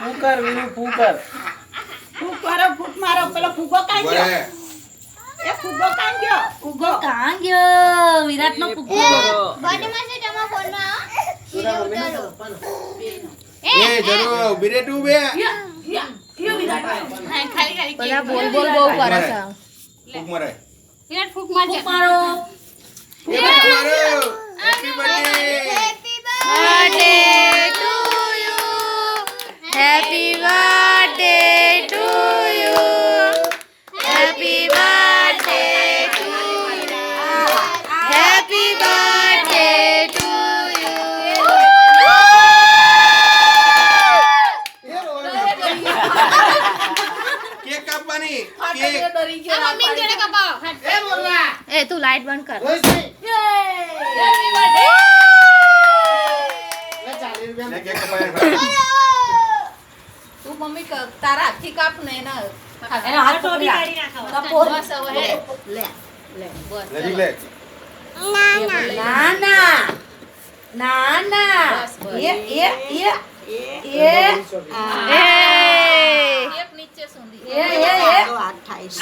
ફૂકર વિનુ ફૂકર ફૂક મારો ફૂક મારો પેલો ફૂગો કાઈ ગયો એ ફૂગો કાઈ ગયો ફુગ્ગો કાં ગયો વિરાટનો ફુગ્ગો બર્થડે માં છે તમારા ફોનમાં એ જરૂર ઉભી રે તું બે બધા બોલ બોલ બહુ કરે છે ફૂક મારે વિરાટ ફૂક માર ફૂક મારો એ ફૂક મારો happy birthday birthday to you happy birthday to you happy birthday to you happy birthday to cake કાપવાની કેક મમ્મી જોડે કપાવો એ તું લાઈટ બંધ કર લે કેક કાપવાની તું મમ્મી તારા હાથથી કાપ ને એના એનો હાથ પકડી કપોર બસ હવે લે લે બસ નજીક લે ના ના ના ના એ એક નીચે સુધી હાથ થાય છે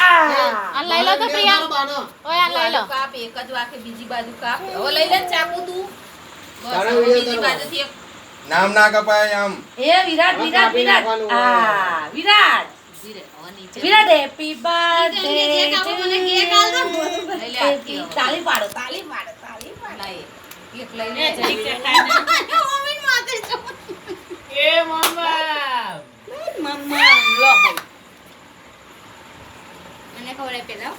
આ લઈ લો તો પ્રિયા ઓય આ લઈ લો કાપ એક જ વાકે બીજી બાજુ કાપ હવે લઈ લે ચાકુ તું બસ તારો હવે વિડિયો બીજી તારો. બાજુથી એક નામ ના કપાય આમ એ વિરાટ વિરાટ વિરાટ વિરાટ ધીરે હવે નીચે વિરાટ હેપી બર્થડે કેક આપો મને કેક આલ દો લઈ લે હાથથી હવે. તાળી પાડો લઈ એક લઈ લે મમ્મી માથે છો એ મમ્મા મમ્મા લો મને ખવડાય પેલા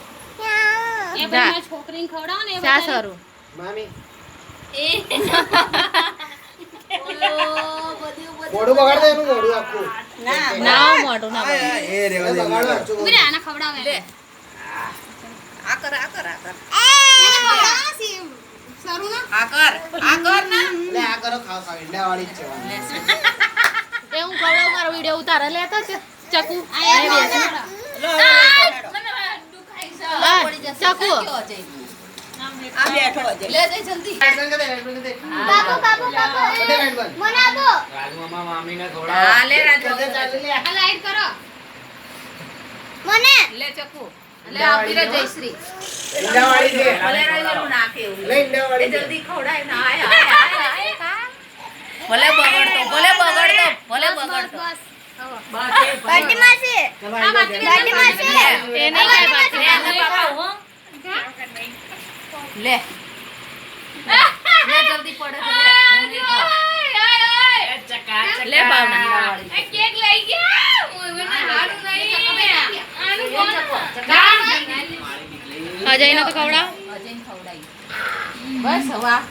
એ બધી છોકરીને ખવડાવો ને એ ચા બધા સરું મામી એ મોઢું બગાડ દે એનું મોઢું આખું ના મોટું ના એ રેવા દે બગાડો આખું. ઉભી રે આને ખવડાવે લે આ કર એને ખવડાવો સરું ના ના લે આ કરો ખાવ ખાવ ઈંડા વાળી જ છે વાળી. એ હું ખવડાવ મારો વિડિયો ઉતારે લેતો છે ચકુ ચકુ આ બેઠો અજય લે જઈ જલ્દી લાઈટ બંધ કર દે, લાઈટ બંધ કર દે. બાબુ બાબુ બાબુ બધે લાઈટ બંધ. મને આપો રાજમામા મામીને હા લે રાજુ બધે ચાલુ લે. આ લાઈટ કરો મને લે ચકુ લે આપી રે જયશ્રી ઈંડા વાળી છે. ભલે રહેલું નાખે એવું લે ઈંડા એ વાળી છે. જલ્દી ખવડાય ના આય ભલે બગડતો ભલે બગડતો બર્થડે માં છે ચલો આ આઈંડા બાકી દે. બર્થડે માં છે એ નહીં ખાય બાકી લે લે જલ્દી પડે તો લે ભાવના કેક લઈ ગયા મને હારું નહીં આનું કોણ અજયને તો ખવડાવ અજયને ખવડાવી બસ હવે આ